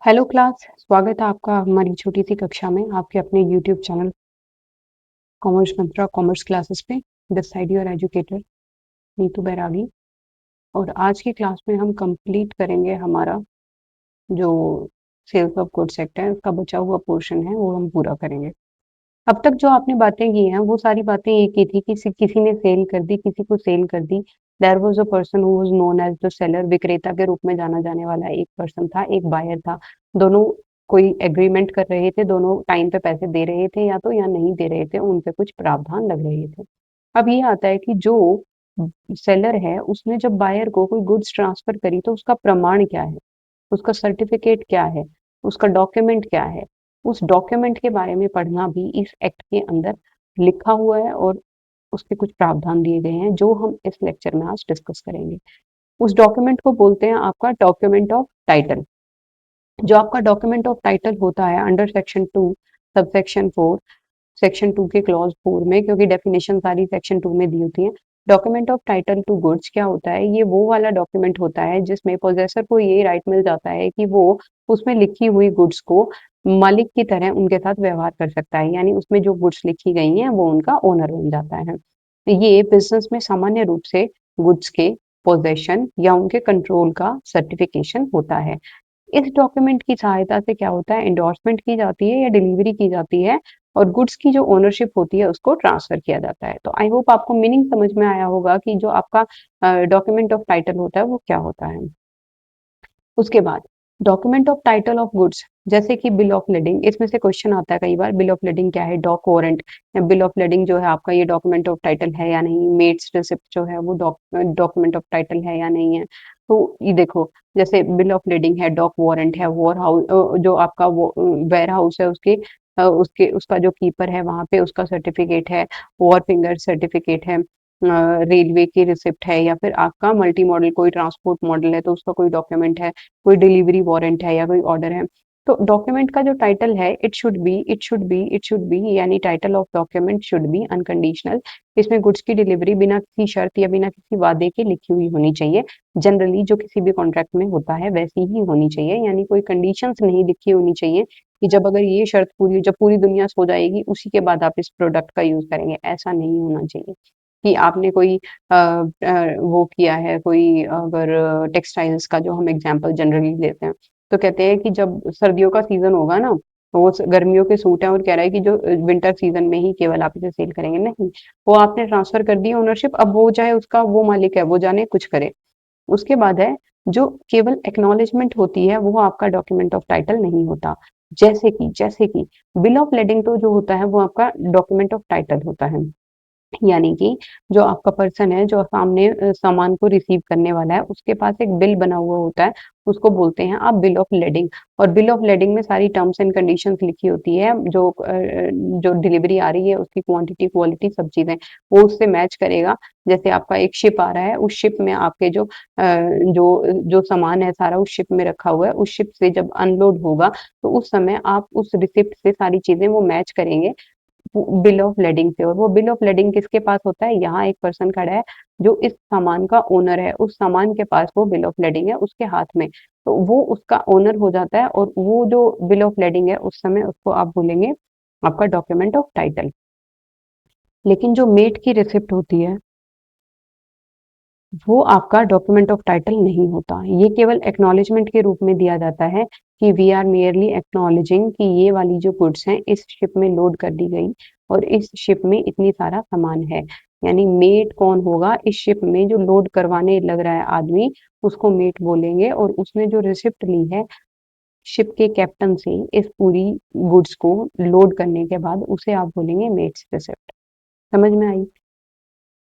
Hello class, स्वागत है आपका हमारी छोटी सी कक्षा में आपके अपने YouTube channel commerce mantra commerce classes पे। This side your educator Neetu Bairagi. और आज की क्लास में हम कंप्लीट करेंगे हमारा जो सेल्स ऑफ गुड्स सेक्टर है उसका बचा हुआ पोर्शन है वो हम पूरा करेंगे। अब तक जो आपने बातें की हैं वो सारी बातें एक ही थी कि किसी ने सेल कर दी, किसी को सेल कर दी। There was a person who was known as the seller, विक्रेता के रूप में जाना जाने वाला एक पर्सन था, एक बायर था। दोनों कोई एग्रीमेंट कर रहे थे, दोनों टाइम पे पैसे दे रहे थे या तो या नहीं दे रहे थे, उन पे कुछ प्रावधान लग रहे थे। अब ये आता है कि जो सेलर है उसने जब बायर को कोई गुड्स ट्रांसफर करी तो उसका प्रमाण क्या है, उसका सर्टिफिकेट क्या है, उसका डॉक्यूमेंट क्या है। उस डॉक्यूमेंट के बारे में पढ़ना भी इस एक्ट के अंदर लिखा हुआ है और उसके कुछ प्रावधान दिए गए हैं जो हम इस लेक्चर में आज डिस्कस करेंगे। उस डॉक्यूमेंट को बोलते हैं आपका डॉक्यूमेंट ऑफ टाइटल। जो आपका डॉक्यूमेंट ऑफ टाइटल होता है अंडर सेक्शन 2 सबसेक्शन 4, सेक्शन 2 के क्लॉज 4 में, क्योंकि डेफिनेशन सारी सेक्शन 2 में दी होती है। Document of title to goods क्या होता है? ये वो वाला डॉक्यूमेंट होता है जिसमें पोजेसर को ये राइट मिल जाता है कि वो उसमें लिखी हुई गुड्स को मालिक की तरह उनके साथ व्यवहार कर सकता है, यानी उसमें जो गुड्स लिखी गई हैं वो उनका ओनर बन जाता है। ये बिजनेस में सामान्य रूप से गुड्स के पोजेशन या उनके कंट्रोल का सर्टिफिकेशन होता है। इस डॉक्यूमेंट की सहायता से क्या होता है, एंडोर्समेंट की जाती है या डिलीवरी की जाती है और गुड्स की जो ओनरशिप होती है उसको ट्रांसफर किया जाता है। तो आई होप आपको मीनिंग समझ में आया होगा कि जो आपका डॉक्यूमेंट ऑफ टाइटल होता है वो क्या होता है। उसके बाद document of title of goods, जैसे कि बिल ऑफ लीडिंग, इसमें से क्वेश्चन आता है कई बार, बिल ऑफ लीडिंग क्या है, डॉक वारंट या बिल ऑफ लीडिंग जो है आपका ये डॉक्यूमेंट ऑफ टाइटल है या नहीं, मेट्स रिसिप्ट जो है वो डॉक्यूमेंट ऑफ टाइटल है या नहीं है। तो ये देखो, जैसे बिल ऑफ लीडिंग है, डॉक वारंट है, वॉर हाउस जो आपका वो वेयर हाउस है उसके उसके उसका जो कीपर है वहां पे उसका सर्टिफिकेट है, वॉर फिंगर सर्टिफिकेट है, रेलवे की रिसिप्ट है, या फिर आपका मल्टी मॉडल कोई ट्रांसपोर्ट मॉडल है तो उसका कोई डॉक्यूमेंट है, कोई डिलीवरी वारंट है या कोई ऑर्डर है। तो डॉक्यूमेंट का जो टाइटल है इट शुड बी यानी title of document should be unconditional. इसमें गुड्स की डिलीवरी बिना किसी शर्त या बिना किसी वादे के लिखी हुई होनी चाहिए। जनरली जो किसी भी कॉन्ट्रैक्ट में होता है वैसी ही होनी चाहिए, यानी कोई कंडीशंस नहीं लिखी होनी चाहिए कि जब अगर ये शर्त पूरी, जब पूरी दुनिया सो जाएगी उसी के बाद आप इस प्रोडक्ट का यूज करेंगे, ऐसा नहीं होना चाहिए। कि आपने कोई वो किया है, कोई अगर टेक्सटाइल्स का जो हम एग्जांपल जनरली लेते हैं तो कहते हैं कि जब सर्दियों का सीजन होगा ना, तो वो गर्मियों के सूट है और कह रहा है कि जो विंटर सीजन में ही केवल आप इसे सेल करेंगे, नहीं। वो आपने ट्रांसफर कर दी ओनरशिप, अब वो चाहे उसका वो मालिक है वो जाने कुछ करे। उसके बाद है जो केवल एक्नॉलेजमेंट होती है वो आपका डॉक्यूमेंट ऑफ टाइटल नहीं होता। जैसे कि बिल ऑफ लेडिंग तो जो होता है वो आपका डॉक्यूमेंट ऑफ टाइटल होता है। यानी कि जो आपका पर्सन है जो सामने सामान को रिसीव करने वाला है उसके पास एक बिल बना हुआ होता है, उसको बोलते हैं आप बिल ऑफ लेडिंग। और बिल ऑफ लेडिंग में सारी टर्म्स एंड कंडीशंस लिखी होती है, जो डिलीवरी आ रही है उसकी क्वांटिटी क्वालिटी सब चीजें वो उससे मैच करेगा। जैसे आपका एक शिप आ रहा है, उस शिप में आपके जो सामान है सारा उस शिप में रखा हुआ है, उस शिप से जब अनलोड होगा तो उस समय आप उस रिसिप्ट से सारी चीजें वो मैच करेंगे बिल ऑफ लेडिंग से। और वो बिल ऑफ लेडिंग किसके पास होता है? यहाँ एक पर्सन खड़ा है जो इस सामान का ओनर है, उस सामान के पास वो बिल ऑफ लेडिंग है उसके हाथ में, तो वो उसका ओनर हो जाता है। और वो जो बिल ऑफ लेडिंग है उस समय उसको आप बोलेंगे आपका डॉक्यूमेंट ऑफ टाइटल। लेकिन जो मेट की रिसिप्ट होती है वो आपका डॉक्यूमेंट ऑफ टाइटल नहीं होता, ये केवल एक्नॉलेजमेंट के रूप में दिया जाता है कि वी आर मेयरली एक्नॉलेजिंग कि ये वाली जो गुड्स हैं इस शिप में लोड कर दी गई और इस शिप में इतनी सारा सामान है। यानी मेट कौन होगा? इस शिप में जो लोड करवाने लग रहा है आदमी उसको मेट बोलेंगे, और उसने जो रिसिप्ट ली है शिप के कैप्टन से इस पूरी गुड्स को लोड करने के बाद उसे आप बोलेंगे मेट्स रिसिप्ट। समझ में आई?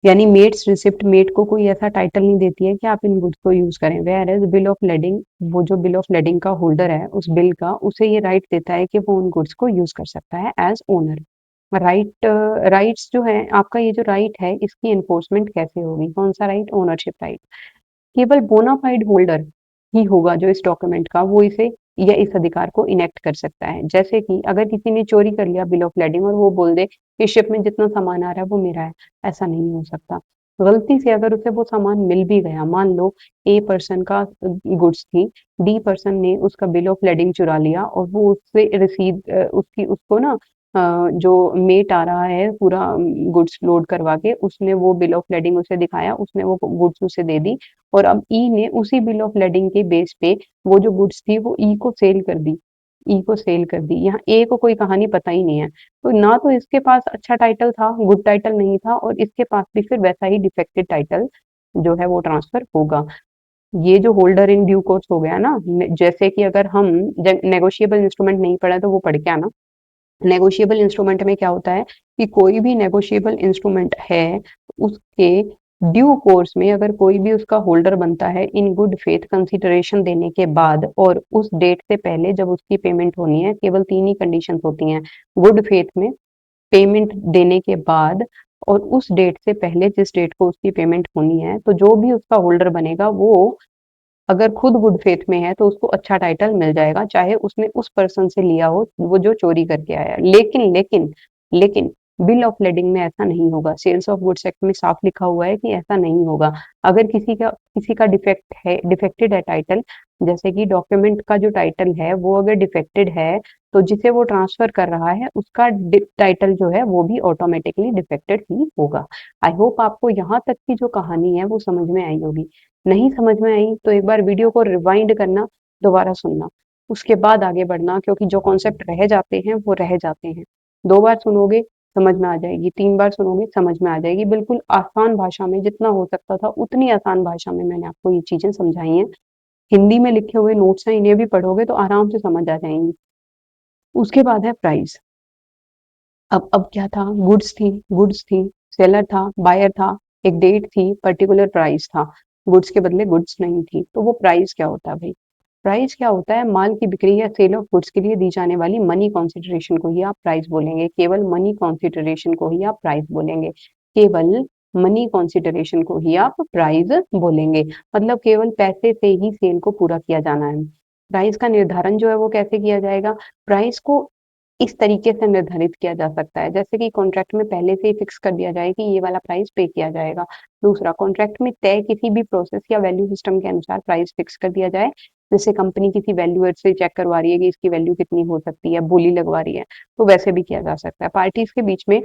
यानी मेट्स रिसिप्ट मेट को कोई ऐसा टाइटल नहीं देती है कि आप इन गुड्स को यूज करें, whereas bill of lading, वो जो बिल ऑफ लेडिंग का होल्डर है उस बिल का, उसे ये राइट देता है कि वो उन गुड्स को यूज कर सकता है एज ओनर। राइट्स जो है आपका, ये जो राइट है इसकी एनफोर्समेंट कैसे होगी? कौन सा राइट? Ownership right. केवल बोनाफाइड होल्डर ही होगा जो इस डॉक्यूमेंट का, वो इसे या इस अधिकार को इनेक्ट कर सकता है। जैसे कि अगर किसी ने चोरी कर लिया बिल ऑफ लेडिंग और वो बोल दे कि शिप में जितना सामान आ रहा है वो मेरा है, ऐसा नहीं हो सकता। गलती से अगर उसे वो सामान मिल भी गया, मान लो ए पर्सन का गुड्स थी, डी पर्सन ने उसका बिल ऑफ लेडिंग चुरा लिया और वो उससे रसीद उसकी उसको ना जो मेट आ रहा है पूरा गुड्स लोड करवा के, उसने वो बिल ऑफ लेडिंग उसे दिखाया, उसने वो गुड्स उसे दे दी और अब ई ने उसी बिल ऑफ लेडिंग के बेस पे वो जो गुड्स थी वो ई को सेल कर दी, ई को सेल कर दी। यहाँ ए को कोई कहानी पता ही नहीं है, तो ना तो इसके पास अच्छा टाइटल था, गुड टाइटल नहीं था, और इसके पास भी फिर वैसा ही डिफेक्टेड टाइटल जो है वो ट्रांसफर होगा। ये जो होल्डर इन ड्यू कोर्स हो गया ना, जैसे कि अगर हम नेगोशिएबल इंस्ट्रूमेंट नहीं पढ़ा तो वो पढ़ के आना। नेगोशिएबल इंस्ट्रूमेंट में क्या होता है कि कोई भी नेगोशिएबल इंस्ट्रूमेंट है, उसके ड्यू कोर्स में अगर कोई भी उसका होल्डर बनता है इन गुड फेथ कंसिडरेशन देने के बाद और उस डेट से पहले जब उसकी पेमेंट होनी है, केवल 3 ही कंडीशंस होती हैं गुड फेथ में, पेमेंट देने के बाद और उस डेट से पहले जिस डेट को उसकी पेमेंट होनी है, तो जो भी उसका होल्डर बनेगा वो अगर खुद गुड फेथ में है तो उसको अच्छा टाइटल मिल जाएगा, चाहे उसने उस पर्सन से लिया हो वो जो चोरी करके आया है। लेकिन लेकिन लेकिन बिल ऑफ लेडिंग में ऐसा नहीं होगा। सेल्स ऑफ गुड्स एक्ट में साफ लिखा हुआ है कि ऐसा नहीं होगा। अगर किसी का डिफेक्टेड है टाइटल, जैसे कि डॉक्यूमेंट का जो टाइटल है वो अगर डिफेक्टेड है, तो जिसे वो ट्रांसफर कर रहा है उसका टाइटल जो है वो भी ऑटोमेटिकली डिफेक्टेड ही होगा। आई होप आपको यहाँ तक की जो कहानी है वो समझ में आई होगी। नहीं समझ में आई तो एक बार वीडियो को रिवाइंड करना, दोबारा सुनना, उसके बाद आगे बढ़ना, क्योंकि जो कॉन्सेप्ट रह जाते हैं वो रह जाते हैं। 2 बार सुनोगे समझ में आ जाएगी, 3 बार सुनोगे समझ में आ जाएगी। बिल्कुल आसान भाषा में, जितना हो सकता था उतनी आसान भाषा में मैंने आपको ये चीजें समझाई हैं। हिंदी में लिखे हुए नोट्स हैं, इन्हें भी पढ़ोगे तो आराम से समझ आ जाएंगी। उसके बाद है प्राइस। अब क्या था, गुड्स थी, सेलर था, बायर था, एक डेट थी, पर्टिकुलर प्राइस था, गुड्स के बदले गुड्स नहीं थी, तो वो प्राइस क्या होता है भाई? प्राइस क्या होता है? माल की बिक्री या सेल ऑफ गुड्स के लिए दी जाने वाली मनी कॉन्सिडरेशन को ही आप प्राइस बोलेंगे। केवल मनी कॉन्सिडरेशन को ही आप प्राइस बोलेंगे। केवल मनी कॉन्सिडरेशन को ही आप प्राइस बोलेंगे। मतलब केवल पैसे से ही सेल को पूरा किया जाना है। प्राइस का निर्धारण जो है वो कैसे किया जाएगा? प्राइस को इस तरीके से निर्धारित किया जा सकता है, जैसे कि कॉन्ट्रैक्ट में पहले से ही फिक्स कर दिया जाए कि ये वाला प्राइस पे किया जाएगा। दूसरा, कॉन्ट्रैक्ट में तय किसी भी प्रोसेस या वैल्यू सिस्टम के अनुसार प्राइस फिक्स कर दिया जाए। जैसे कंपनी किसी वैल्यूअर से चेक करवा रही है कि इसकी वैल्यू कितनी हो सकती है, बोली लगवा रही है, तो वैसे भी किया जा सकता है। पार्टीज के बीच में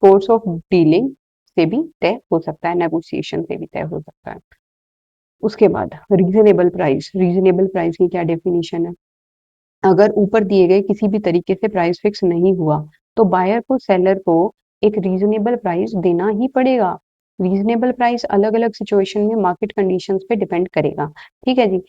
कोर्स ऑफ डीलिंग से भी तय हो सकता है, नेगोशिएशन से भी तय हो सकता है। उसके बाद रीजनेबल प्राइस की क्या डेफिनेशन है? अगर ऊपर दिए गए किसी भी तरीके से प्राइस फिक्स नहीं हुआ, तो बायर को सेलर को एक रीजनेबल प्राइस देना ही पड़ेगा। रीजनेबल प्राइस अलग अलग सिचुएशन में मार्केट कंडीशंस पे डिपेंड करेगा। ठीक है जी।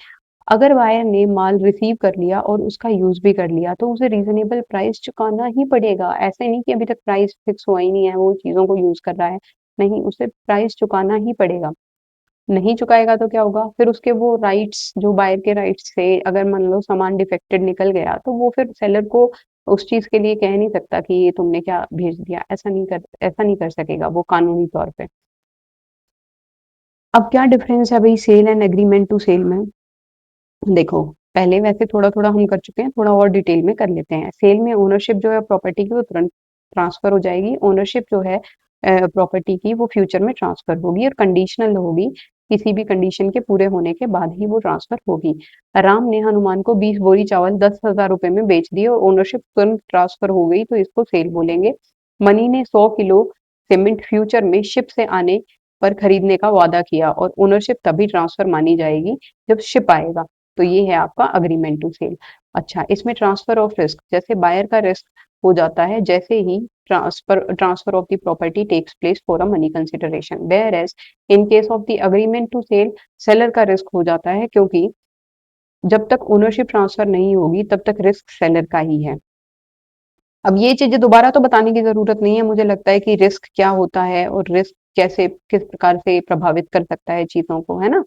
अगर बायर ने माल रिसीव कर लिया और उसका यूज भी कर लिया, तो उसे रीजनेबल प्राइस चुकाना ही पड़ेगा। ऐसे नहीं कि अभी तक प्राइस फिक्स हुआ ही नहीं है, वो चीजों को यूज कर रहा है, नहीं, उसे प्राइस चुकाना ही पड़ेगा। नहीं चुकाएगा तो क्या होगा? फिर उसके वो राइट्स, जो बायर के राइट्स थे, अगर मान लो सामान डिफेक्टेड निकल गया, तो वो फिर सेलर को उस चीज के लिए कह नहीं सकता कि ये तुमने क्या भेज दिया। ऐसा नहीं कर सकेगा वो कानूनी तौर पे। अब क्या डिफरेंस है भाई sale and agreement to sale में? देखो, पहले वैसे थोड़ा थोड़ा हम कर चुके हैं, थोड़ा और डिटेल में कर लेते हैं। सेल में ओनरशिप जो है प्रॉपर्टी की वो तुरंत ट्रांसफर हो जाएगी। ओनरशिप जो है प्रॉपर्टी की वो फ्यूचर में ट्रांसफर होगी और कंडीशनल होगी। किसी भी कंडीशन के पूरे होने के बाद ही वो ट्रांसफर होगी। राम ने हनुमान को 20 बोरी चावल 10,000 रुपए में बेच दिए और ओनरशिप तुरंत ट्रांसफर हो गई, तो इसको सेल बोलेंगे। मनी ने 100 किलो सीमेंट फ्यूचर में शिप से आने पर खरीदने का वादा किया और ओनरशिप तभी ट्रांसफर मानी जाएगी जब शिप आएगा। तो ये है आपका अग्रीमेंट टू सेल। अच्छा, इसमें ट्रांसफर ऑफ रिस्क, जैसे बायर का रिस्क हो जाता है जैसे ही transfer of the property takes place for a money consideration, whereas in case of the agreement to sell seller का रिस्क हो जाता है, क्योंकि जब तक ओनरशिप ट्रांसफर नहीं होगी तब तक रिस्क सेलर का ही है। अब ये चीजें दोबारा तो बताने की जरूरत नहीं है, मुझे लगता है कि रिस्क क्या होता है और रिस्क कैसे किस प्रकार से प्रभावित कर सकता है चीजों को, है ना?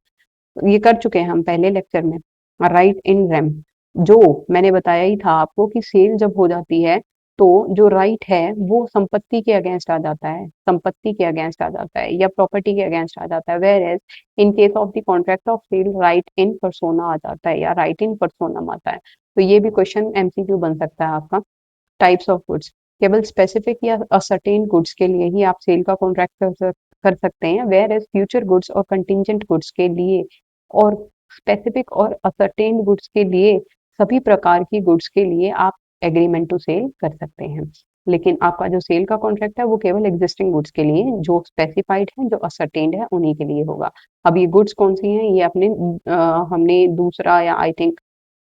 ये कर चुके हैं हम पहले लेक्चर में। राइट इन रेम, जो मैंने बताया ही था आपको कि सेल जब हो जाती है तो जो राइट है वो संपत्ति के अगेंस्ट आ जाता है, संपत्ति के अगेंस्ट आ जाता है या प्रॉपर्टी के अगेंस्ट आ जाता है। Whereas in case of the contract of sale right in persona आ जाता है या राइट इन परसोनम आता है। तो ये भी क्वेश्चन एमसीक्यू बन सकता है आपका। टाइप्स ऑफ गुड्स, केवल स्पेसिफिक या असर्टेन गुड्स के लिए ही आप सेल का कॉन्ट्रैक्ट कर सकते हैं, वेयर एज फ्यूचर गुड्स और कंटिजेंट गुड्स के लिए और स्पेसिफिक और असर्टेन्ड गुड्स के लिए, सभी प्रकार की गुड्स के लिए आप एग्रीमेंट टू सेल कर सकते हैं। लेकिन आपका जो सेल का कॉन्ट्रैक्ट है वो केवल एग्जिस्टिंग गुड्स के लिए, जो स्पेसिफाइड है, जो असर्टेन्ड है, उन्हीं के लिए होगा। अब ये गुड्स कौन सी हैं, ये अपने हमने दूसरा या आई थिंक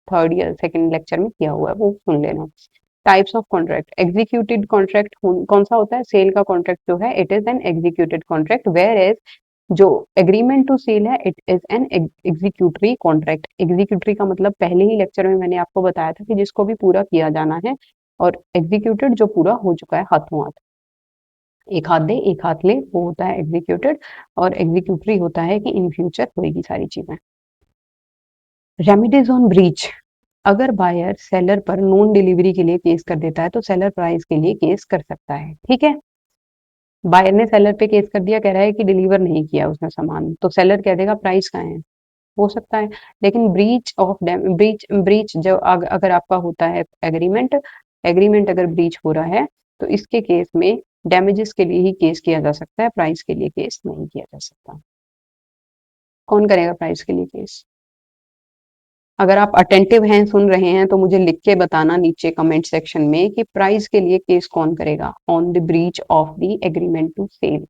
थर्ड या सेकंड लेक्चर में किया हुआ है, वो सुन लेना। Types of contract, executed contract कौन सा होता है, सेल का कॉन्ट्रैक्ट जो है it is an executed contract, whereas जो एग्रीमेंट टू सेल है it is an executory contract. Executory का मतलब पहले ही लेक्चर में मैंने आपको बताया था कि जिसको भी पूरा किया जाना है, और एग्जीक्यूटेड जो पूरा हो चुका है हाथों हाथ, एक हाथ दे एक हाथ ले, वो होता है एग्जीक्यूटेड। और एग्जीक्यूटरी होता है कि इन फ्यूचर होएगी सारी चीजें। रेमिडीज ऑन ब्रीच, अगर बायर सेलर पर नॉन डिलीवरी के लिए केस कर देता है तो सेलर प्राइस के लिए केस कर सकता है, ठीक है। बायर ने सेलर पे केस कर दिया, कह रहा है कि डिलीवर नहीं किया उसने सामान, तो सेलर कह देगा प्राइस कहाँ है, हो सकता है। लेकिन ब्रीच ऑफ ब्रीच ब्रीच जो अगर आपका होता है एग्रीमेंट, एग्रीमेंट अगर ब्रीच हो रहा है तो इसके केस में डैमेजेस के लिए ही केस किया जा सकता है, प्राइस के लिए केस नहीं किया जा सकता। कौन करेगा प्राइस के लिए केस? अगर आप अटेंटिव हैं, सुन रहे हैं, तो मुझे लिख के बताना नीचे कमेंट सेक्शन में कि प्राइस के लिए केस कौन करेगा on the breach of the agreement to sale.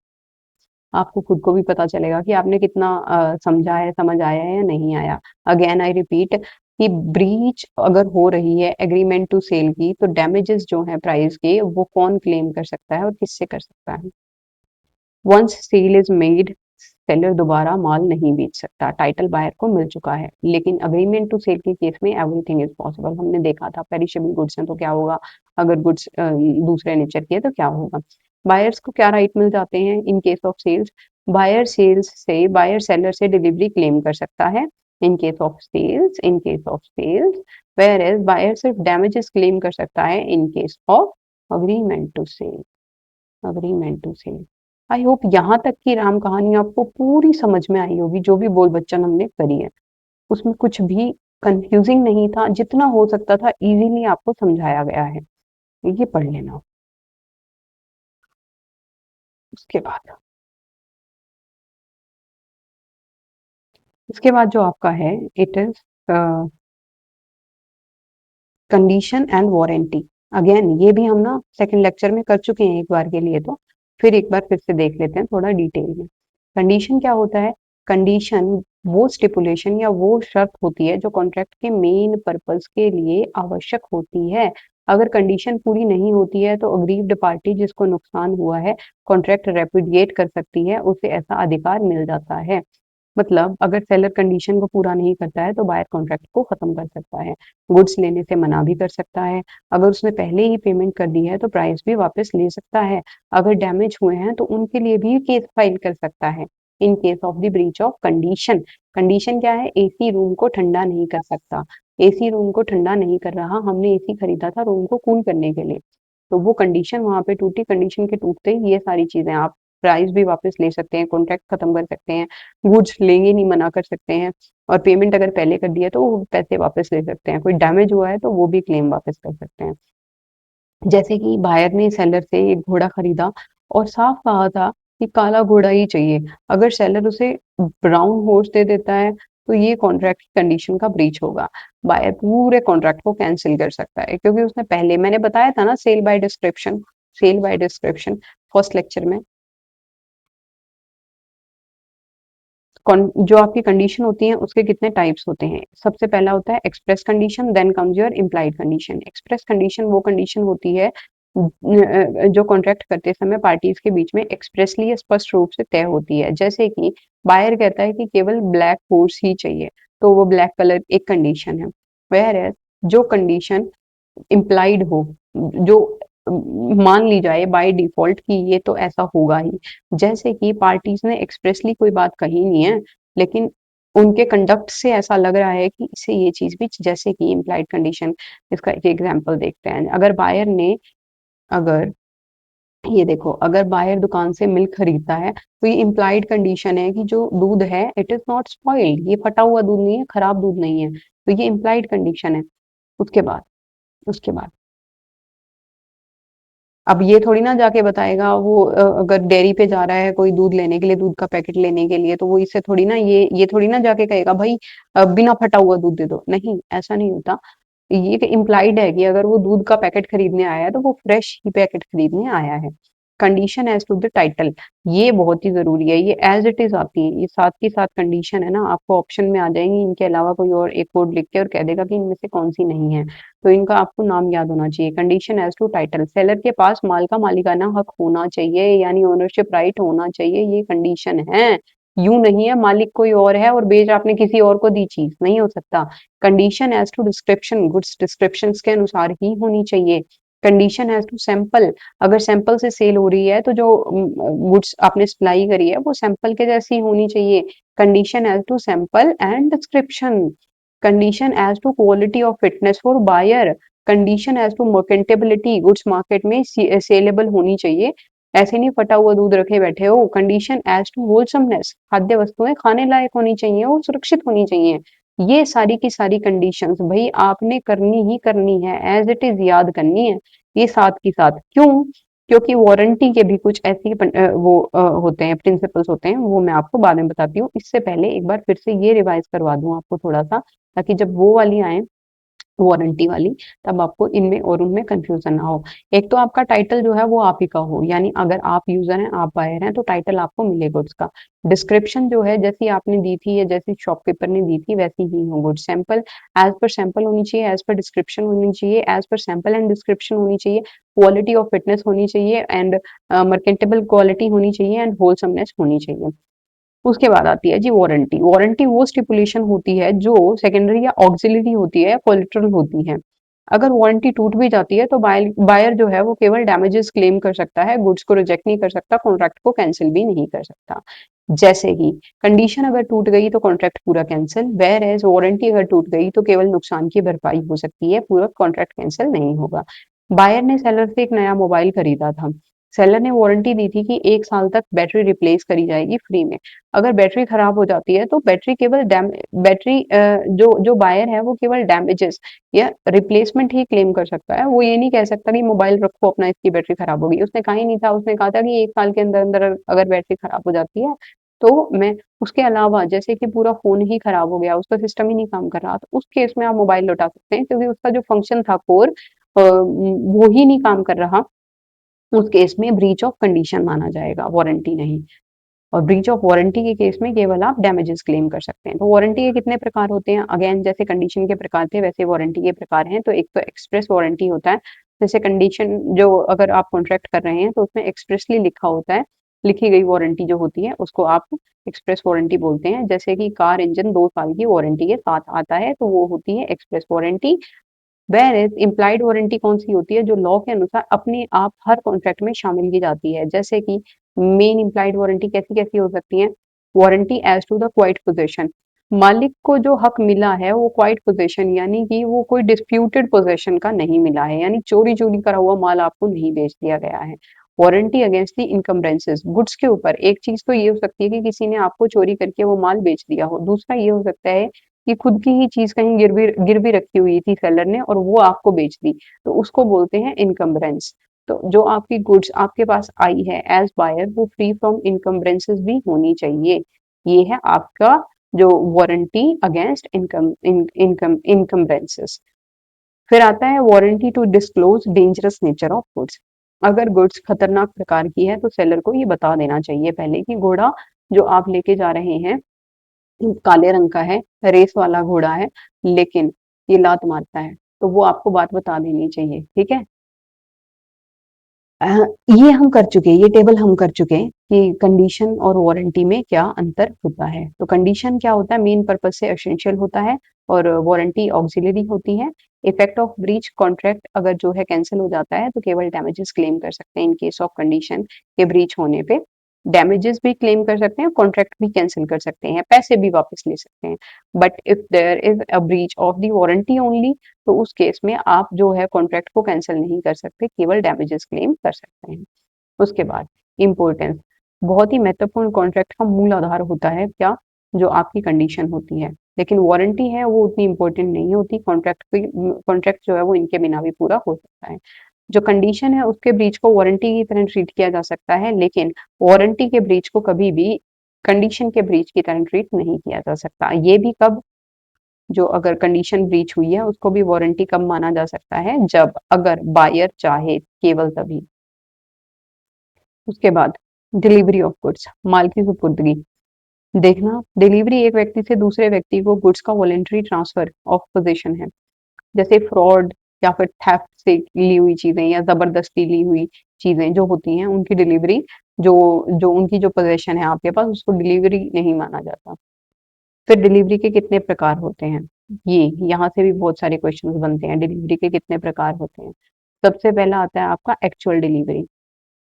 आपको खुद को भी पता चलेगा कि आपने कितना समझा है, समझ आया है या नहीं आया। अगेन आई रिपीट कि ब्रीच अगर हो रही है एग्रीमेंट टू सेल की, तो डैमेजेस जो है प्राइस के, वो कौन क्लेम कर सकता है और किससे कर सकता है। Once sale is made, seller दोबारा माल नहीं बेच सकता, टाइटल बायर को मिल चुका है। लेकिन अग्रीमेंट टू सेल के केस में एवरीथिंग इज पॉसिबल, हमने देखा था पेरिशेबल गुड्स हैं तो क्या होगा, अगर गुड्स दूसरे नेचर के तो क्या होगा। बायर्स को क्या राइट मिल जाते हैं in case of sales, buyer sales से, बायर सेलर से डिलीवरी क्लेम कर सकता है in case of sales, in case of sales, whereas buyer सिर्फ डैमेजेस क्लेम कर सकता है in case of agreement to sale, agreement to sale. I hope यहाँ तक की राम कहानी आपको पूरी समझ में आई होगी, जो भी बोल बच्चन हमने करी है उसमें कुछ भी कंफ्यूजिंग नहीं था, जितना हो सकता था इजीली आपको समझाया गया है। ये पढ़ लेना। उसके बाद, इसके बाद जो आपका है it is condition and warranty. Again ये भी हम ना सेकंड लेक्चर में कर चुके हैं एक बार के लिए, तो फिर एक बार फिर से देख लेते हैं थोड़ा डिटेल में। कंडीशन क्या होता है, कंडीशन वो स्टिपुलेशन या वो शर्त होती है जो कॉन्ट्रैक्ट के मेन पर्पस के लिए आवश्यक होती है। अगर कंडीशन पूरी नहीं होती है तो अग्रीव्ड पार्टी जिसको नुकसान हुआ है कॉन्ट्रैक्ट रेपुडिएट कर सकती है, उसे ऐसा अधिकार मिल जाता है। मतलब अगर सेलर कंडीशन को पूरा नहीं करता है तो बायर कॉन्ट्रैक्ट को खत्म कर सकता है, गुड्स लेने से मना भी कर सकता है, अगर उसने पहले ही पेमेंट कर दी है तो प्राइस भी वापस ले सकता है, अगर डैमेज हुए हैं तो उनके लिए भी केस फाइल कर सकता है in case of the breach of condition. Condition क्या है, एसी रूम को ठंडा नहीं कर सकता, एसी रूम को ठंडा नहीं कर रहा, हमने एसी खरीदा था रूम को कूल करने के लिए, तो वो कंडीशन वहां पे टूटी, कंडीशन के टूटते ही ये सारी चीजें आप प्राइस भी वापस ले सकते हैं, कॉन्ट्रैक्ट खत्म कर सकते हैं, गुड्स लेंगे नहीं मना कर सकते हैं, और पेमेंट अगर पहले कर दिया तो वो पैसे वापस ले सकते हैं, कोई डैमेज हुआ है तो वो भी क्लेम वापस कर सकते हैं। जैसे कि बायर ने सेलर से एक घोड़ा खरीदा और साफ कहा था कि काला घोड़ा ही चाहिए, अगर सेलर उसे ब्राउन हॉर्स दे देता है तो ये कॉन्ट्रैक्ट कंडीशन का ब्रीच होगा, बायर पूरे कॉन्ट्रैक्ट को कैंसिल कर सकता है, क्योंकि उसने पहले, मैंने बताया था ना sale by description, sale by description first lecture में, जो आपकी कंडीशन होती है उसके कितने टाइप्स होते हैं। सबसे पहला होता है express condition, then comes your implied condition. Express condition वो कंडीशन होती है जो कॉन्ट्रैक्ट करते समय पार्टीज के बीच में एक्सप्रेसली स्पष्ट रूप से तय होती है। जैसे कि बायर कहता है कि केवल ब्लैक हॉर्स ही चाहिए, तो वो ब्लैक कलर एक कंडीशन है। वेयर एज जो कंडीशन इम्प्लाइड हो, जो मान ली जाए बाय डिफॉल्ट कि ये तो ऐसा होगा ही, जैसे कि पार्टीज ने एक्सप्रेसली कोई बात कही नहीं है लेकिन उनके कंडक्ट से ऐसा लग रहा है कि इससे ये चीज भी, जैसे कि इम्प्लाइड कंडीशन, इसका एक एग्जांपल देखते हैं। अगर बायर ने, अगर ये देखो, अगर बायर दुकान से मिल्क खरीदता है तो ये इम्प्लाइड कंडीशन है कि जो दूध है इट इज नॉट स्पॉइल्ड, ये फटा हुआ दूध नहीं है, खराब दूध नहीं है, तो ये इम्प्लाइड कंडीशन है। उसके बाद, उसके बाद अब ये थोड़ी ना जाके बताएगा वो अगर डेयरी पे जा रहा है कोई दूध लेने के लिए, दूध का पैकेट लेने के लिए, तो वो इससे थोड़ी ना ये थोड़ी ना जाके कहेगा भाई बिना फटा हुआ दूध दे दो। नहीं, ऐसा नहीं होता। ये इम्प्लाइड है कि अगर वो दूध का पैकेट खरीदने आया है तो वो फ्रेश ही पैकेट खरीदने आया है। Condition as to the title, ये बहुत ही जरूरी है। ये एज इट इज आती है, ये साथ के साथ कंडीशन है ना, आपको ऑप्शन में आ जाएंगी। इनके अलावा कोई और एक कोड लिख के और कह देगा कि इनमें से कौन सी नहीं है, तो इनका आपको नाम याद होना चाहिए। Condition as to title, seller के पास माल का मालिकाना हक होना चाहिए, यानी ओनरशिप राइट होना चाहिए, ये कंडीशन है। यूं नहीं है मालिक कोई और है और बेच आपने किसी और को दी चीज, नहीं हो सकता। Condition as to description, goods description के अनुसार ही होनी चाहिए। कंडीशन एज टू सैंपल, अगर सैंपल से सेल हो रही है तो जो गुड्स आपने सप्लाई करी है वो सैंपल के जैसी होनी चाहिए। Condition as to sample and description. Condition as to quality of fitness for buyer. Condition as to merchantability, goods market में सेलेबल होनी चाहिए, ऐसे नहीं फटा हुआ दूध रखे बैठे हो। कंडीशन एज टू होलसमनेस, खाद्य वस्तुएं खाने लायक होनी चाहिए और सुरक्षित होनी चाहिए। ये सारी की सारी कंडीशंस भाई आपने करनी ही करनी है, एज इट इज याद करनी है ये साथ की साथ। क्यों? क्योंकि वारंटी के भी कुछ ऐसी होते हैं, प्रिंसिपल्स होते हैं, वो मैं आपको बाद में बताती हूँ। इससे पहले एक बार फिर से ये रिवाइज करवा दूं आपको थोड़ा सा, ताकि जब वो वाली आए वारंटी वाली, तब आपको इनमें और उनमें कंफ्यूजन ना हो। एक तो आपका टाइटल जो है वो आप ही का हो, यानी अगर आप यूजर हैं, आप बायर हैं, तो टाइटल आपको मिलेगा उसका। डिस्क्रिप्शन जो है जैसी आपने दी थी या जैसी शॉपकीपर ने दी थी वैसी ही हो। Good sample, as per sample होनी चाहिए, एज पर डिस्क्रिप्शन होनी चाहिए, as per sample and description होनी चाहिए। क्वालिटी ऑफ फिटनेस होनी चाहिए एंड मर्केंटेबल क्वालिटी होनी चाहिए एंड होलसमनेस होनी चाहिए। उसके बाद आती है जी वारंटी। वारंटी वो स्टिपुलेशन होती है जो सेकेंडरी या ऑक्सिलरी होती है, कोलेटरल होती है। अगर वारंटी टूट भी जाती है तो बायर जो है वो केवल डैमेजेस क्लेम कर सकता है, गुड्स को रिजेक्ट नहीं कर सकता, कॉन्ट्रैक्ट को कैंसिल भी नहीं कर सकता। जैसे कि कंडीशन अगर टूट गई तो कॉन्ट्रैक्ट पूरा कैंसिल, वेयर एज वारंटी अगर टूट गई तो केवल नुकसान की भरपाई हो सकती है, पूरा कॉन्ट्रैक्ट कैंसिल नहीं होगा। बायर ने सेलर से एक नया मोबाइल खरीदा था। सेलर ने वारंटी दी थी कि 1 साल तक बैटरी रिप्लेस करी जाएगी फ्री में। अगर बैटरी खराब हो जाती है तो बैटरी जो जो बायर है वो केवल डैमेजेस या रिप्लेसमेंट ही क्लेम कर सकता है। वो ये नहीं कह सकता कि मोबाइल रखो अपना, इसकी बैटरी खराब होगी। उसने कहा ही नहीं था, उसने कहा था कि 1 साल के अंदर अंदर अगर बैटरी खराब हो जाती है तो मैं, उसके अलावा जैसे कि पूरा फोन ही खराब हो गया, उसका सिस्टम ही नहीं काम कर रहा, तो उस केस में आप मोबाइल लौटा सकते हैं, क्योंकि उसका जो फंक्शन था कोर वो ही नहीं काम कर रहा। उस केस में ब्रीच ऑफ कंडीशन माना जाएगा, वारंटी नहीं। और ब्रीच ऑफ वारंटी के केस में केवल आप डैमेजेस क्लेम कर सकते हैं। तो वारंटी के कितने प्रकार होते हैं? अगेन जैसे कंडीशन के प्रकार थे वैसे वारंटी के प्रकार हैं। तो एक तो एक्सप्रेस वारंटी होता है, जैसे कंडीशन जो अगर आप कॉन्ट्रैक्ट कर रहे हैं तो उसमें एक्सप्रेसली लिखा होता है, लिखी गई वारंटी जो होती है उसको आप एक्सप्रेस वारंटी बोलते हैं। जैसे कि कार इंजन 2 साल की वारंटी के साथ आता है तो वो होती है express warranty. Whereas implied warranty कौन सी होती है? जो लॉ के अनुसार अपने आप हर कॉन्ट्रैक्ट में शामिल की जाती है। जैसे कि मेन इम्प्लाइड वारंटी कैसी कैसी हो सकती है? Warranty as to the quiet possession, मालिक को जो हक मिला है वो क्वाइट पोजेशन, यानी कि वो कोई डिस्प्यूटेड पोजेशन का नहीं मिला है, यानी चोरी चोरी करा हुआ माल आपको नहीं बेच दिया गया है। वारंटी अगेंस्ट द इनकम्बरेंसेस, गुड्स के ऊपर एक चीज तो ये हो सकती है कि किसी ने आपको चोरी करके वो माल बेच दिया हो, दूसरा ये हो सकता है कि खुद की ही चीज कहीं गिरवी रखी हुई थी सेलर ने और वो आपको बेच दी, तो उसको बोलते हैं इनकम्बरेंस। तो जो आपकी गुड्स आपके पास आई है एज बायर वो फ्री फ्रॉम इनकम्बरेंसेस भी होनी चाहिए। ये है आपका जो वारंटी अगेंस्ट इनकम्बरेंसेस। फिर आता है warranty to disclose dangerous nature of goods. अगर गुड्स खतरनाक प्रकार की है तो सेलर को ये बता देना चाहिए पहले कि घोड़ा जो आप लेके जा रहे हैं काले रंग का है, रेस वाला घोड़ा है, लेकिन ये लात मारता है, तो वो आपको बात बता देनी चाहिए, ठीक है? ये हम कर चुके हैं, ये टेबल हम कर चुके हैं कि कंडीशन और वारंटी में क्या अंतर होता है। तो कंडीशन क्या होता है? मेन पर्पज से एसेंशियल होता है और वारंटी ऑक्सिलरी होती है। इफेक्ट ऑफ ब्रीच कॉन्ट्रैक्ट अगर जो है कैंसिल हो जाता है तो केवल डैमेजेस क्लेम कर सकते हैं इन केस ऑफ कंडीशन के ब्रीच होने पे। डैमेजेस भी क्लेम कर सकते हैं, कॉन्ट्रैक्ट भी कैंसिल कर सकते हैं, पैसे भी वापस ले सकते हैं। But if there is a breach of the warranty only, तो उस केस में आप जो है कॉन्ट्रैक्ट को कैंसिल नहीं कर सकते, केवल डैमेजेस क्लेम कर सकते हैं। उसके बाद इम्पोर्टेंस, बहुत ही महत्वपूर्ण, कॉन्ट्रैक्ट का मूल आधार होता है क्या? जो आपकी कंडीशन होती है, लेकिन वारंटी है वो उतनी इंपॉर्टेंट नहीं होती। कॉन्ट्रैक्ट जो है वो इनके बिना भी पूरा हो सकता है। जो कंडीशन है उसके ब्रीच को वारंटी की तरह ट्रीट किया जा सकता है, लेकिन वारंटी के ब्रीच को कभी भी कंडीशन के ब्रीच की तरह ट्रीट नहीं किया जा सकता। ये भी कब, जो अगर कंडीशन ब्रीच हुई है उसको भी वारंटी कब माना जा सकता है, जब अगर बायर चाहे, केवल तभी। उसके बाद डिलीवरी ऑफ गुड्स, माल की सुपुर्दगी। देखना, डिलीवरी एक व्यक्ति से दूसरे व्यक्ति को गुड्स का वॉलेंटरी ट्रांसफर ऑफ पोजीशन है। जैसे फ्रॉड या फिर थेफ्ट से ली हुई चीजें या जबरदस्ती ली हुई चीजें जो होती हैं, उनकी डिलीवरी, जो जो उनकी जो पोजेशन है आपके पास, उसको डिलीवरी नहीं माना जाता। फिर डिलीवरी के कितने प्रकार होते हैं, ये यहाँ से भी बहुत सारे क्वेश्चंस बनते हैं। डिलीवरी के कितने प्रकार होते हैं? सबसे पहला आता है आपका एक्चुअल डिलीवरी।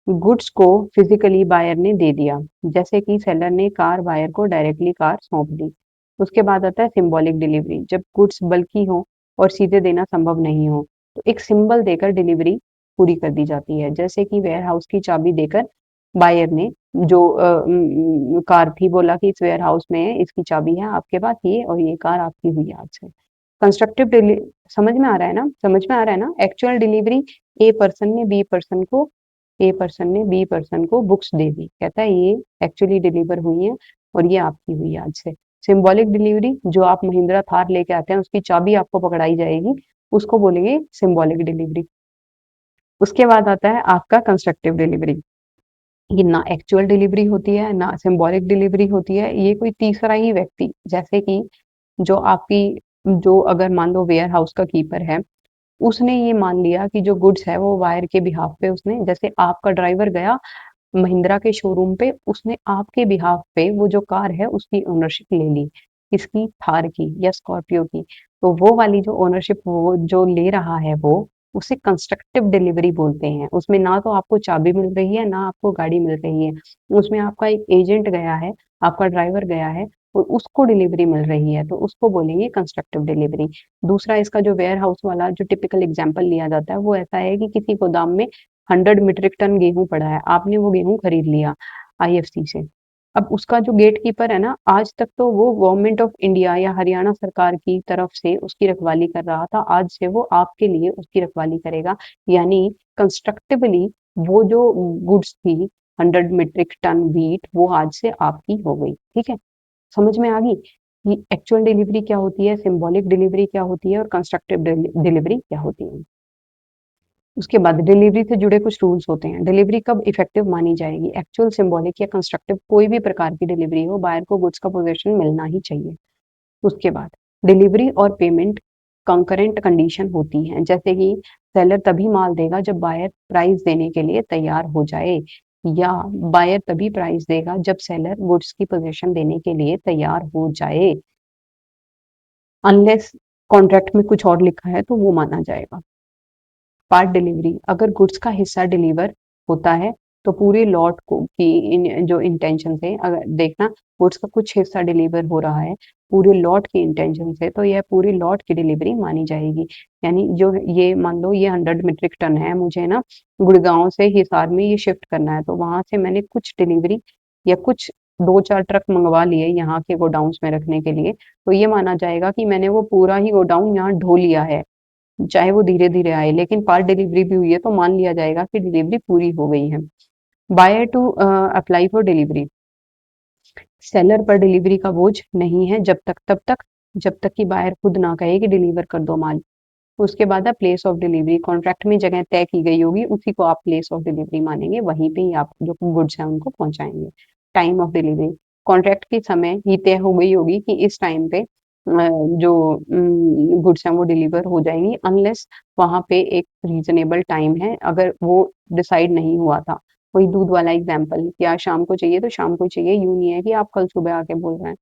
गुड्स को फिजिकली बायर ने दे दिया, जैसे कि सेलर ने कार बायर को डायरेक्टली कार सौंप दी। उसके बाद आता है सिंबॉलिक डिलीवरी, जब गुड्स बल्कि हो और सीधे देना संभव नहीं हो, तो एक सिंबल देकर डिलीवरी पूरी कर दी जाती है। जैसे कि वेयर हाउस की चाबी देकर बायर ने, जो कार थी, बोला कि इस वेयर हाउस में है, इसकी चाबी है आपके पास ये, और ये कार आपकी हुई आज से। कंस्ट्रक्टिव समझ में आ रहा है ना, समझ में आ रहा है ना। एक्चुअल डिलीवरी, ए पर्सन ने बी पर्सन को ए पर्सन ने बी पर्सन को बुक्स दे दी, कहता है ये एक्चुअली डिलीवर हुई है और ये आपकी हुई है आज से। सिंबॉलिक डिलीवरी, जो आप महिंद्रा थार लेके आते हैं उसकी चाबी आपको पकड़ाई जाएगी, उसको बोलेंगे सिंबॉलिक डिलीवरी। उसके बाद आता है आपका कंस्ट्रक्टिव डिलीवरी। ये ना एक्चुअल डिलीवरी होती है ना सिंबॉलिक डिलीवरी होती है, ये कोई तीसरा ही व्यक्ति, जैसे कि जो आपकी, जो अगर मान लो वेयर हाउस का कीपर है, उसने ये मान लिया कि जो गुड्स है वो वायर के बिहाफ पे, उसने, जैसे आपका ड्राइवर गया महिंद्रा के शोरूम पे, उसने आपके बिहाफ पे वो जो कार है उसकी ओनरशिप ले ली, इसकी थार की या स्कॉर्पियो की। तो वो वाली जो ओनरशिप वो जो ले रहा है, वो उसे कंस्ट्रक्टिव डिलीवरी बोलते हैं। उसमें ना तो आपको चाबी मिल रही है ना आपको गाड़ी मिल रही है, उसमें आपका एक एजेंट गया है, आपका ड्राइवर गया है और उसको डिलीवरी मिल रही है, तो उसको बोलेंगे कंस्ट्रक्टिव डिलीवरी। दूसरा इसका जो वेयर हाउस वाला जो टिपिकल एग्जाम्पल लिया जाता है वो ऐसा है कि किसी गोदाम में 100 मीट्रिक टन गेहूं पड़ा है, आपने वो गेहूं खरीद लिया आईएफसी से। अब उसका जो गेट कीपर है ना, आज तक तो वो गवर्नमेंट ऑफ इंडिया या हरियाणा सरकार की तरफ से उसकी रखवाली कर रहा था, आज से वो आपके लिए उसकी रखवाली करेगा। यानी कंस्ट्रक्टिवली वो जो गुड्स थी 100 मीट्रिक टन व्हीट, वो आज से आपकी हो गई। ठीक है, समझ में आ गई कि एक्चुअल डिलीवरी क्या होती है, सिंबॉलिक डिलीवरी क्या होती है और कंस्ट्रक्टिव डिलीवरी क्या होती है। उसके बाद डिलीवरी से जुड़े कुछ रूल्स होते हैं। डिलीवरी कब इफेक्टिव मानी जाएगी, एक्चुअल, सिंबॉलिक या कंस्ट्रक्टिव, कोई भी प्रकार की डिलीवरी हो, बायर को गुड्स का पोजीशन मिलना ही चाहिए। उसके बाद डिलीवरी और पेमेंट कंकरेंट कंडीशन होती हैं, जैसे कि सेलर तभी माल देगा जब बायर प्राइस देने के लिए तैयार हो जाए, या बायर तभी प्राइस देगा जब सेलर गुड्स की पोजीशन देने के लिए तैयार हो जाए, अनलेस कॉन्ट्रैक्ट में कुछ और लिखा है तो वो माना जाएगा। पार्ट डिलीवरी, अगर गुड्स का हिस्सा डिलीवर होता है तो पूरे लॉट को की जो इंटेंशन से, अगर देखना गुड्स का कुछ हिस्सा डिलीवर हो रहा है पूरे लॉट की इंटेंशन से, तो यह पूरे लॉट की डिलीवरी मानी जाएगी। यानी जो ये मान लो ये 100 मीट्रिक टन है, मुझे ना गुड़गांव से हिसार में ये शिफ्ट करना है, तो वहां से मैंने कुछ डिलीवरी या कुछ 2-4 ट्रक मंगवा लिए यहाँ के गोडाउन्स में रखने के लिए, तो ये माना जाएगा कि मैंने वो पूरा ही गोडाउन यहाँ ढो लिया है, चाहे वो धीरे धीरे आए, लेकिन पार्ट डिलीवरी भी हुई है तो मान लिया जाएगा कि डिलीवरी पूरी हो गई है। Buyer to apply for delivery, seller पर डिलीवरी का बोझ नहीं है जब तक कि बायर खुद ना कहे कि डिलीवर कर दो माल। उसके बाद है प्लेस ऑफ डिलीवरी, कॉन्ट्रैक्ट में जगह तय की गई होगी उसी को आप प्लेस ऑफ डिलीवरी मानेंगे, वहीं पे ही आप जो गुड्स हैं उनको पहुंचाएंगे। टाइम ऑफ डिलीवरी, कॉन्ट्रैक्ट की समय ही तय हो गई होगी कि इस टाइम पे जो गुड्स हैं वो डिलीवर हो जाएंगी, अनलेस वहां पे एक रीजनेबल टाइम है, अगर वो डिसाइड नहीं हुआ था। वही दूध वाला एग्जाम्पल कि आज शाम को चाहिए तो शाम को चाहिए, यूं नहीं है कि आप कल सुबह आके बोल रहे हैं।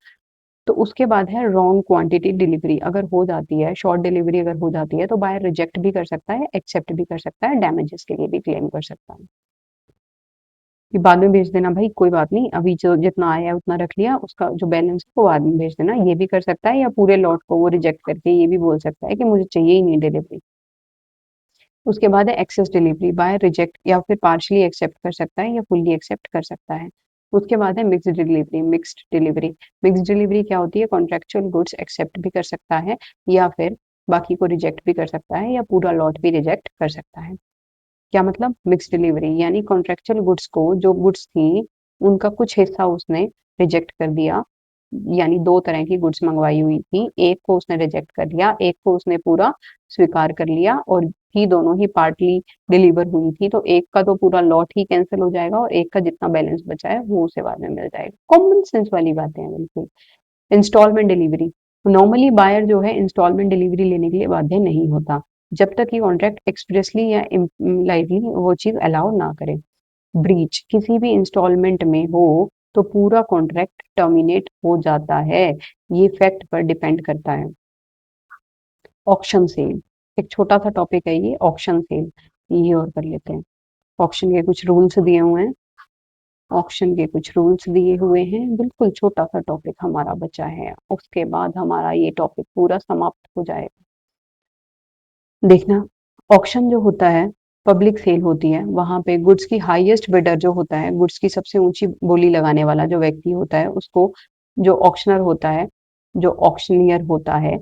तो उसके बाद है रॉन्ग क्वांटिटी डिलीवरी, अगर हो जाती है शॉर्ट डिलीवरी, अगर हो जाती है तो बायर रिजेक्ट भी कर सकता है, एक्सेप्ट भी कर सकता है, डैमेजेस के लिए भी क्लेम कर सकता है कि बाद में भेज देना भाई, कोई बात नहीं, अभी जो जितना आया है उतना रख लिया, उसका जो बैलेंस है वो बाद में भेज देना, ये भी कर सकता है। या पूरे लॉट को वो रिजेक्ट करके ये भी बोल सकता है कि मुझे चाहिए ही नहीं डिलीवरी। उसके बाद है एक्सेस डिलीवरी, बाय रिजेक्ट या फिर पार्शली एक्सेप्ट कर सकता है या फुल्ली एक्सेप्ट कर सकता है। उसके बाद है mixed delivery, mixed delivery. Mixed delivery क्या होती है, कॉन्ट्रेक्चुअल गुड्स एक्सेप्ट भी कर सकता है या फिर बाकी को रिजेक्ट भी कर सकता है या पूरा लॉट भी रिजेक्ट कर सकता है। क्या मतलब? मिक्स डिलीवरी, यानी कॉन्ट्रेक्चुअल गुड्स को, जो गुड्स थी उनका कुछ हिस्सा उसने रिजेक्ट कर दिया, यानी दो तरह की गुड्स मंगवाई हुई थी, एक को उसने रिजेक्ट कर दिया, एक को उसने पूरा स्वीकार कर लिया, और थी दोनों ही पार्टली डिलीवर हुई थी, तो एक का तो पूरा लॉट ही कैंसिल हो जाएगा और एक का जितना बैलेंस बचा है वो उसे बाद में मिल जाएगा। कॉमन सेंस वाली बातें हैं बिल्कुल। इंस्टॉलमेंट डिलीवरी, नॉर्मली बायर जो है इंस्टॉलमेंट डिलीवरी लेने के लिए बाध्य नहीं होता जब तक ये कॉन्ट्रैक्ट एक्सप्रेसली या इम्प्लाइडली वो चीज अलाउ ना करे। ब्रीच किसी भी इंस्टॉलमेंट में हो तो पूरा कॉन्ट्रैक्ट टर्मिनेट हो जाता है, ये फैक्ट पर डिपेंड करता है। ऑक्शन सेल, एक छोटा सा टॉपिक है ये, ऑक्शन सेल, ये और कर लेते हैं। ऑक्शन के कुछ रूल्स दिए हुए हैं, ऑक्शन के कुछ रूल्स दिए हुए हैं, बिल्कुल छोटा सा टॉपिक हमारा बचा है, उसके बाद हमारा ये टॉपिक पूरा समाप्त हो जाएगा। देखना, ऑक्शन जो होता है पब्लिक सेल होती है, वहां पे गुड्स की हाईएस्ट बिडर जो होता है, गुड्स की सबसे ऊंची बोली लगाने वाला जो व्यक्ति होता है, उसको जो ऑक्शनर होता है, जो ऑक्शनियर होता है,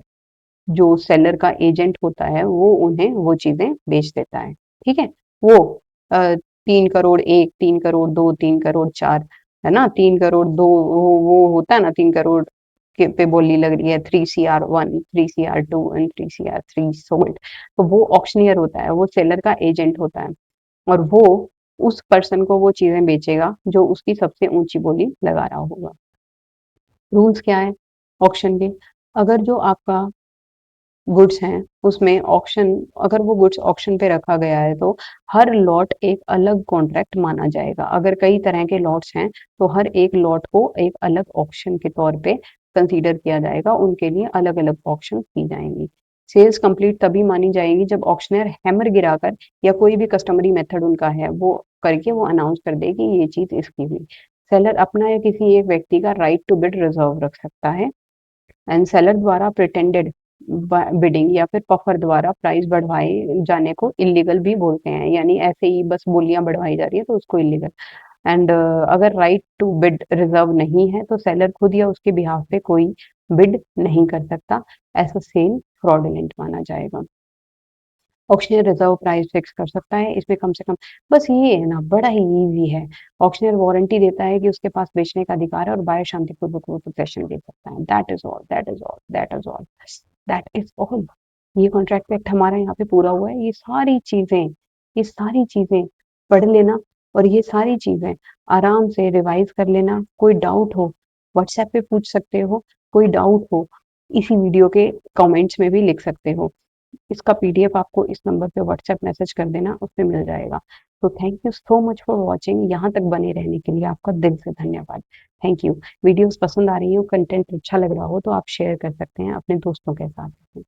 जो सेलर का एजेंट होता है, वो उन्हें वो चीजें बेच देता है। ठीक है, वो 3 करोड़ 1, 3 करोड़ 2, 3 करोड़ 4, है ना, 3 करोड़ 2, वो होता है ना, 3 करोड़ के पे बोली लग रही है, 3CR1, 3CR2 and 3CR3 sold. तो वो ऑक्शनियर होता है, वो सेलर का एजेंट होता है, और वो उस पर्सन को वो चीजें बेचेगा जो उसकी सबसे ऊंची बोली लगा रहा होगा। रूल्स क्या है ऑक्शन के? अगर जो आपका गुड्स हैं उसमें ऑक्शन, अगर वो गुड्स ऑक्शन पे रखा गया है तो हर लॉट एक अलग कॉन्ट्रैक्ट माना जाएगा। अगर कई तरह के लॉट्स हैं तो हर एक लॉट को एक अलग ऑक्शन के तौर पे कंसीडर किया जाएगा, उनके लिए अलग अलग ऑक्शन की जाएंगी। सेल्स कंप्लीट तभी मानी जाएगी जब ऑक्शनर हैमर गिराकर या कोई भी कस्टमरी मेथड उनका है वो करके वो अनाउंस कर दे कि ये चीज इसकी हुई। सेलर अपना या किसी एक व्यक्ति का राइट टू बिड रिजर्व रख सकता है, एंड सेलर द्वारा प्रिटेंडेड बिडिंग या फिर पफर द्वारा प्राइस बढ़वाए जाने को इलीगल भी बोलते हैं, यानी ऐसे ही बस बोलियां बढ़वाई जा रही है तो उसको इलीगल। एंड अगर राइट टू बिड रिजर्व नहीं है तो सेलर खुद या उसके बिहाफ पे कोई बिड नहीं कर सकता, ऐसा सेल फ्रॉडुलेंट माना जाएगा। ऑक्शनियर रिजर्व प्राइस फिक्स कर सकता है, इसमें कम से कम, बस ये है ना, बड़ा ही इजी है। ऑक्शनियर वारंटी देता है कि उसके पास बेचने का अधिकार है और बायर शांतिपूर्वक वो पोजीशन ले सकता है। That is all, that is all, that is all, that is all. ये कॉन्ट्रैक्ट एक्ट हमारा यहाँ पे पूरा हुआ है। ये सारी चीजें पढ़ लेना, और ये सारी चीजें आराम से रिवाइज कर लेना। कोई डाउट हो व्हाट्सएप पे पूछ सकते हो, कोई डाउट हो इसी वीडियो के कमेंट्स में भी लिख सकते हो। इसका पीडीएफ आपको इस नंबर पे व्हाट्सएप मैसेज कर देना, उस पे मिल जाएगा। तो thank you so much for watching, यहाँ तक बने रहने के लिए आपका दिल से धन्यवाद। Thank you. वीडियोस पसंद आ रही हो, कंटेंट अच्छा लग रहा हो तो आप शेयर कर सकते हैं अपने दोस्तों के साथ।